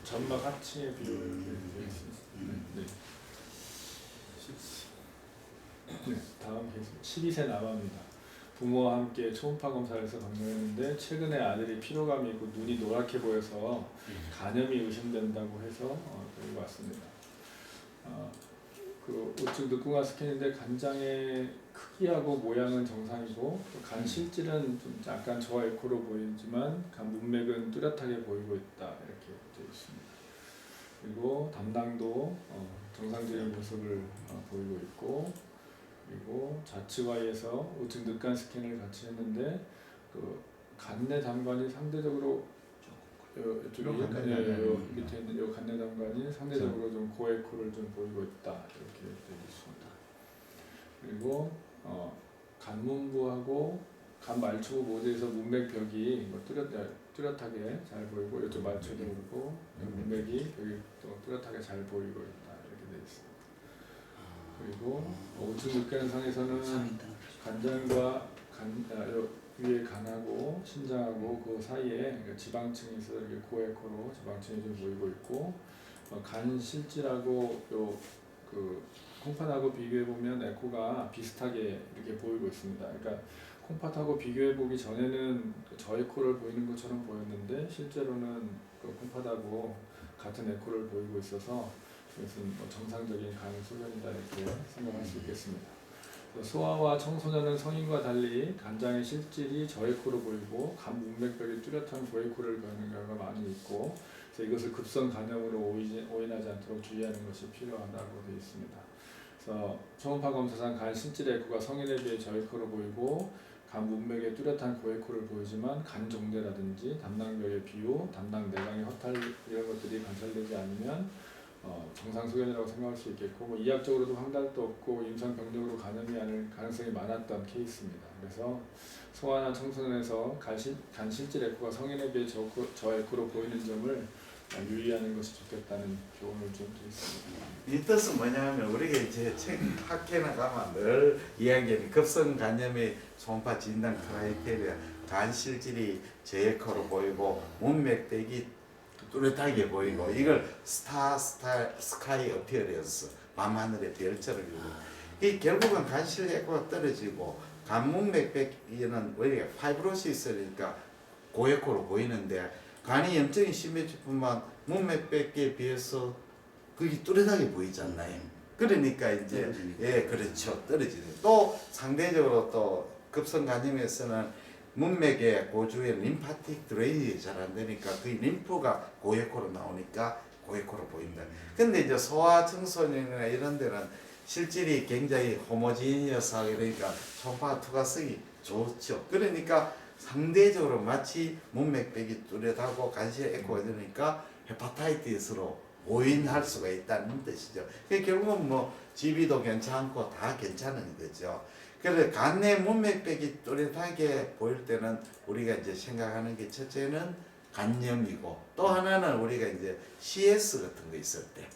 전막 하층의 비율. 다음 케이스 12세 남아입니다. 부모와 함께 초음파 검사를 해서 방문했는데 최근에 아들이 피로감이 있고 눈이 노랗게 보여서 간염이 의심된다고 해서 여기 왔습니다. 그 우측 늑궁화 스캔인데 간장의 크기하고 모양은 정상이고 간 실질은 좀 약간 저에코로 보이지만 간 문맥은 뚜렷하게 보이고 있다 이렇게 되어 있습니다. 그리고 담낭도 정상적인 모습을 보이고 있고, 그리고 좌측와에서 우측 늑간 스캔을 같이 했는데 그 간내 담관이 상대적으로 이쪽에 밑에 있는 요 간내 담관이 상대적으로 좀 고에코를 좀 보이고 있다 이렇게 되어 있습니다. 그리고 간문부하고 간 말초부 모두에서 문맥벽이 뭐 뚜렷하게 잘 보이고 이쪽 말초도 그렇고 문맥이 벽이 또 뚜렷하게 잘 보이고 있다 이렇게 되어 있습니다. 그리고 우측 늑간상에서는 간장과 위에 간하고 신장하고 그 사이에 지방층이 있어서 이렇게 고에코로 지방층이 좀 보이고 있고, 간 실질하고 요 그 콩팥하고 비교해 보면 에코가 비슷하게 이렇게 보이고 있습니다. 그러니까 콩팥하고 비교해 보기 전에는 저에코를 보이는 것처럼 보였는데 실제로는 그 콩팥하고 같은 에코를 보이고 있어서 이것은 뭐 정상적인 간 소견이다 이렇게 생각할 수 있겠습니다. 소아와 청소년은 성인과 달리 간장의 실질이 저에코로 보이고 간 문맥벽이 뚜렷한 고에코를 보이는 경우가 많이 있고, 그래서 이것을 급성 간염으로 오인하지 않도록 주의하는 것이 필요하다고 되어 있습니다. 그래서 초음파 검사상 간 실질 에코가 성인에 비해 저에코로 보이고 간 문맥에 뚜렷한 고에코를 보이지만 간 정제라든지 담낭벽의 비호, 담낭 내장의 허탈 이런 것들이 관찰되지 않으면 정상 소견이라고 생각할 수 있겠고, 뭐 이학적으로도 황달도 없고 임상 병력으로 간염이 아닐 가능성이 많았던 케이스입니다. 그래서 소아나 청소년에서 간 실질 에코가 성인에 비해 저에코로 보이는 점을 유의하는 것이 좋겠다는 교훈을 좀 드리겠습니다. 이 뜻은 뭐냐면 우리가 이제 책 학회나 가면 늘 이야기하는 급성 간염의 초음파 진단 크라이테리아, 간 실질이 저에코로 보이고 문맥벽이 뚜렷하게 보이고, 이걸 스카이 어피어런스, 밤하늘의 별처럼 이 결국은 간실 에코가 떨어지고 간 문맥벽에는 우리가 파이브로시스니까 고에코로 보이는데, 간이 염증이 심해질 뿐만 문맥벽에 비해서 그게 뚜렷하게 보이잖아요. 그러니까 이제 떨어지니까. 예, 그렇죠. 떨어지는. 또 상대적으로 또 급성 간염에서는 문맥의 고주에 림파틱 드레인이 잘 안 되니까 그 림프가 고에코로 나오니까 고에코로 보인다. 근데 이제 소아 청소년이나 이런 데는 실질이 굉장히 호모지니어스, 그러니까 초음파 투과성이 좋죠. 그러니까 상대적으로 마치 문맥벽이 뚜렷하고 간실 에코가 되니까 헤파타이티스로 오인할 수가 있다는 뜻이죠. 결국은 뭐 GB도 괜찮고 다 괜찮은 거죠. 그래서 간내 문맥벽이 뚜렷하게 보일 때는 우리가 이제 생각하는 게 첫째는 간염이고, 또 하나는 우리가 이제 CS 같은 거 있을 때,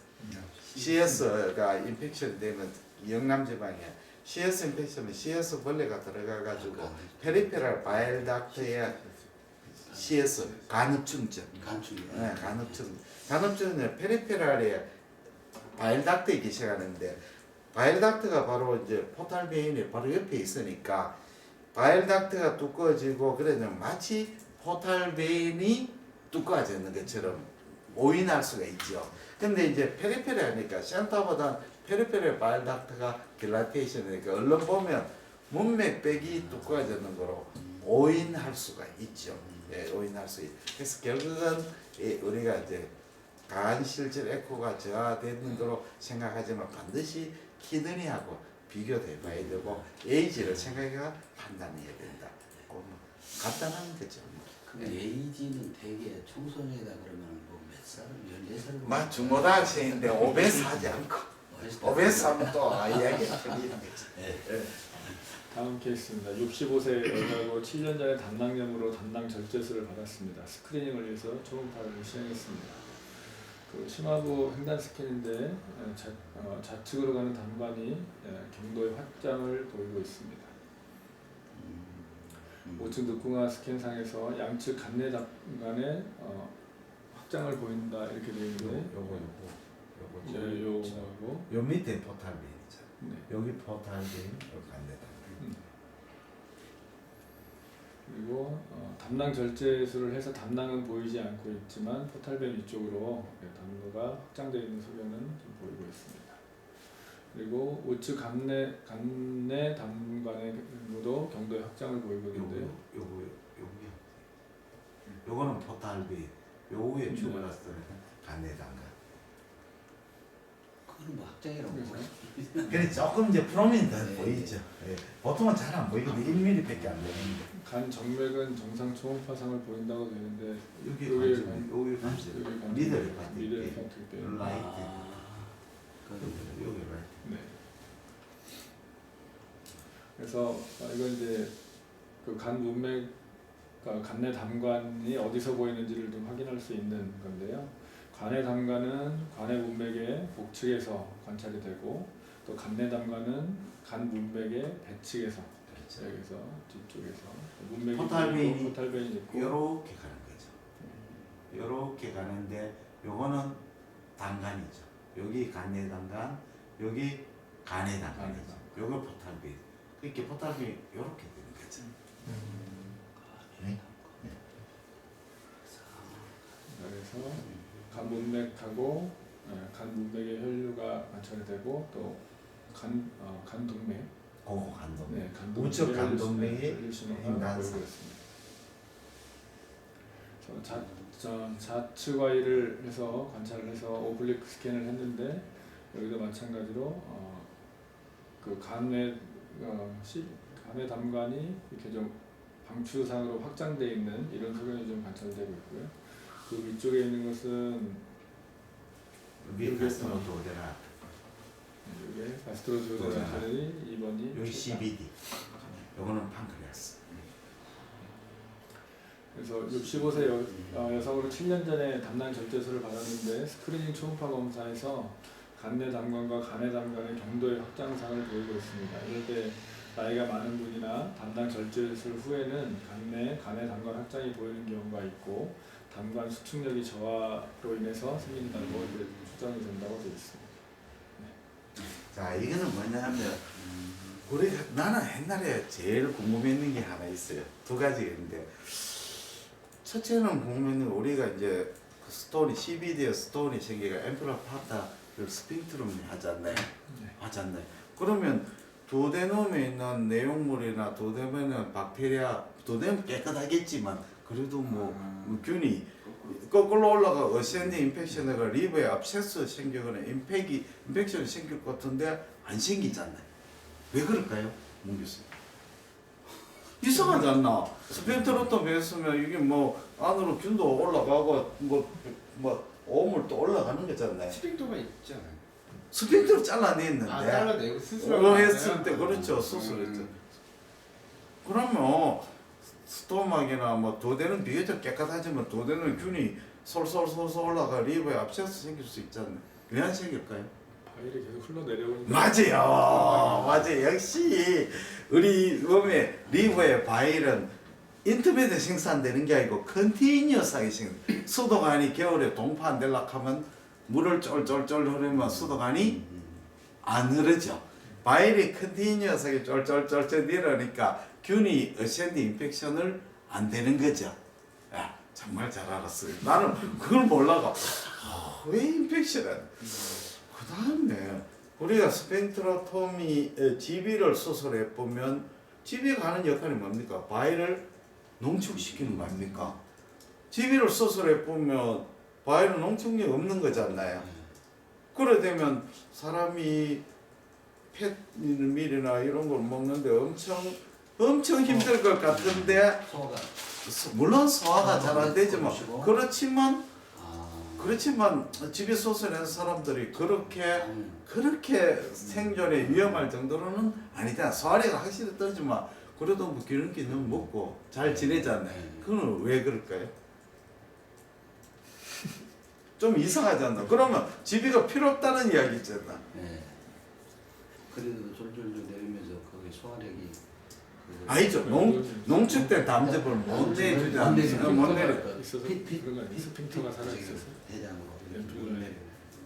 CS가 인펙션 되면 영남지방에 CS 인펙션은 CS 벌레가 들어가가지고 페리페랄 바일 닥트에 CS 간흡증증, 네, 간흡증은 페리페랄에 바일 닥트이기 시작하는데, 바일 닥트가 바로 이제 포탈 베인이 바로 옆에 있으니까 바일 닥트가 두꺼워지고, 그러면 마치 포탈 베인이 두꺼워지는 것처럼 오인할 수가 있죠. 근데 이제 페리페랄이니까 센터보다 페리페랄 바일 닥트가 딜라테이션이니까 얼른 보면 문맥벽이 두꺼워지는 거로 오인할 수가 있죠. 예, 오인할 수 있. 그래서 결국은 우리가 이제 간 실질 에코가 저하되는 거로 생각하지만 반드시 키드니하고 비교해 봐야 되고 에이지를 생각해서 판단해야 된다. 뭐 간단한 거죠. 근데 에이지는 되게 청소년이다 그러면 뭐 몇 살? 14살? 막 중고등학생인데 오베스 하지 않고 오베스 하면 또 이야기가 틀리는 거지. 다음 케이스입니다. 65세 여자고 7년 전에 담낭염으로 담낭 절제술을 받았습니다. 스크리닝을 위해서 초음파를 시행했습니다. 그 심화부 횡단 스캔인데 좌측으로 가는 담관이 경도의 확장을 보이고 있습니다. 우측 늑궁화 스캔상에서 양측 간내 담관의 확장을 보인다 이렇게 되어 있는데, 요거하고 요 밑에 포탈베인이죠. 네. 여기 포탈베인, 여기 간내다. 그리고 담낭 절제술을 해서 담낭은 보이지 않고 있지만 포탈벤 위쪽으로 담로가 확장되어 있는 소견은 좀 보이고 있습니다. 그리고 우측 간내 담관의 경우도 경도의 확장을 보이고 있는데, 요거는 포탈베인, 요 위에 죽어놨을 간내단가. 그거는 뭐 확장이라고 보나? 그래 조금 이제 프로민트 보이죠. 예. 보통은 잘 안 보이거든. 1mm밖에 안 되는데. 간 정맥은 정상 초음파상을 보인다고 되는데, 여기 여기 여기 미들 파트. 미들 파트 때 라이트. 그건 여기 라이트. 네. 그래서 이건 이제 그 간 문맥, 간내 담관이 어디서 보이는지를 좀 확인할 수 있는 건데요. 간내 담관은 간내 문맥의 복측에서 관찰이 되고, 또 간내 담관은 간 문맥의 배측에서, 여기서 뒤쪽에서 문맥이 포탈벤이 있고, 요렇게 가는 거죠. 요렇게 가는데 요거는 담관이죠. 여기 간내 담관, 여기 간내 담관이죠. 요거 포탈벤. 그렇게 포탈벤이 요렇게 되는 거죠. 네. 그래서 간 문맥하고 간 문맥의 혈류가 관찰이 되고, 또 간 동맥, 고고 간동맥. 네, 간동 우측 간동맥이 혈류 신호가 횡단상. 보이고 있습니다. 좌측와이를 해서 관찰을 해서 오블릭 스캔을 했는데 여기도 마찬가지로 그 간의 간의 담관이 이렇게 좀 방추상으로 확장되어 있는 이런 소견이 좀 관찰되고 있고요. 그 위쪽에 있는 것은 위에 가스트로 도데나 이게 가스트로두오데나처리 2번이 여기 CBD. 요거는 판크레아스. 그래서 65세 여성으로 7년 전에 담낭 절제술을 받았는데 스크리닝 초음파 검사에서 간내 담관과 간의 담관의 경도의 확장상을 보이고 있습니다. 이럴 때 나이가 많은 분이나 담낭 절제술 후에는 간의 담관 확장이 보이는 경우가 있고 담관 수축력이 저하로 인해서 생긴다고 이렇게 추정이 된다고 되어 있습니다. 자, 이거는 뭐냐면 우리가 나는 옛날에 제일 궁금했는 게 하나 있어요. 두 가지가 있는데 첫째는 궁금했는 게 우리가 이제 그 스톤이 CBD의 스톤이 생기가 앰플라 파타 스핑트룸이 하잖아요. 하잖아요. 그러면 두오데놉에 있는 내용물이나 두오데놉에는 박테리아, 두오데놉 깨끗하겠지만 그래도 뭐 균이 거꾸로 올라가 어센디 인펙션이가 리버에 압세스 생기거나 인펙션이 생길 것 같은데 안 생기잖아요. 왜 그럴까요? 문 교수님. 이상하지 않나? 스펙트로톰 배웠으면 이게 뭐 안으로 균도 올라가고 뭐 오물도 올라가는 거잖아요. 스핑도가 있지 않아요? 스펙트로 잘라냈는데 잘라내고 수술을 했을 때 그렇죠. 수술했죠. 그러면 스토막이나 뭐 도대는 비교적 깨끗하지만 도대는 균이 솔솔솔솔 올라가 리버에 압세스 생길 수 있잖아요. 왜 안 생길까요? 바일이 계속 흘러내려오는 맞아요. 맞아요. 역시 우리 몸에 리버의 바일은 인터넷에 생산되는 게 아니고 컨티뉴어스하게 수도관이 겨울에 동파 안 되려고 하면 물을 쫄쫄쫄 흐르면 수도관이 안 흐르죠. 바일이 컨티뉴어스하게 쫄쫄쫄쫄 내려오니까 균이 어센드 인펙션을 안 되는 거죠. 야, 정말 잘 알았어요. 나는 그걸 몰라가 왜 인펙션은 그 다음에 우리가 스펙트로토미 GB를 수술해 보면 GB가 하는 역할이 뭡니까? 바이를 농축시키는 거 아닙니까? GB를 수술해 보면 바이럴 농축력이 없는 거잖아요. 그래 되면 사람이 펫밀이나 이런 걸 먹는데 엄청 힘들 것 같은데 소화가 물론 소화가 잘 안 되지만 그러시고. 그렇지만 집에 수술한 사람들이 그렇게 생존에 위험할 정도로는 아니다. 소화력이 확실히 떨어지만 그래도 뭐 기름기 너무 먹고 잘 지내잖아요. 그건 왜 그럴까요? 좀 이상하지 않나? 그러면 집이가 필요 없다는 이야기 있잖아. 네. 그래도 졸졸졸 내리면서 거기 소화력이 아니죠. 농축된 담즙을 못 내주잖아. 못 내려. 있어서 그런 거 아니에요? 스핑터가 살아있어서 대장으로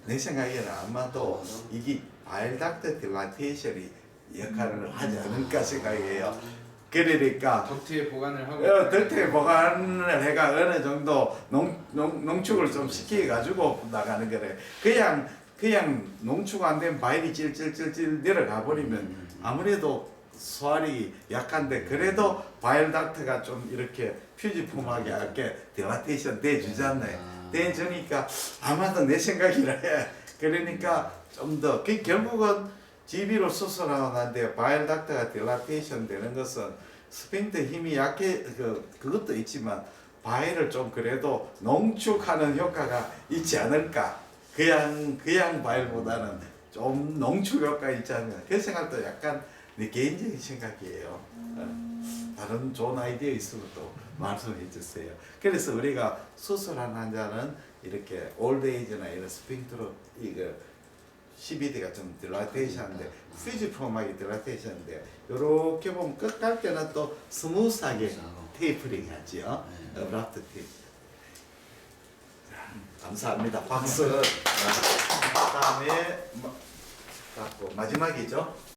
내 생각에는 아마도 이게 바일닥트 딜라테이션이 역할을 하지 않을까 생각해요. 그러니까 덕트에 보관을 하고 덕트에 보관을 해가 어느 정도 농축을 좀 시켜가지고 나가는 거래. 그냥 농축 안 된 바일이 찔찔찔찔 내려가 버리면 아무래도 소화력이 약한데 그래도 바일 닥트가 좀 이렇게 퓨지폼하게 이렇게 딜라테이션 돼주잖아요. 돼주니까 아마도 내 생각이라 해. 그러니까 좀 더 결국은 GB로 수술하고 난데 바일 닥트가 딜라테이션 되는 것은 스핑트 힘이 약해 그것도 있지만 바일을 좀 그래도 농축하는 효과가 있지 않을까. 그냥 바일보다는 좀 농축 효과 있지 않을까. 그 생각도 약간 내 개인적인 생각이에요. 다른 좋은 아이디어 있으면 또 말씀해 주세요. 그래서 우리가 수술한 환자는 이렇게 올드에이지나 이런 스핑트로 이거 CBD가 좀 딜라테이션인데 퓨지폼하게 딜라테이션인데 이렇게 보면 끝 갈 때는 또 스무스하게 테이프링 하죠. 어브랍트 테이프. 감사합니다. 박수. 다음에 마지막이죠.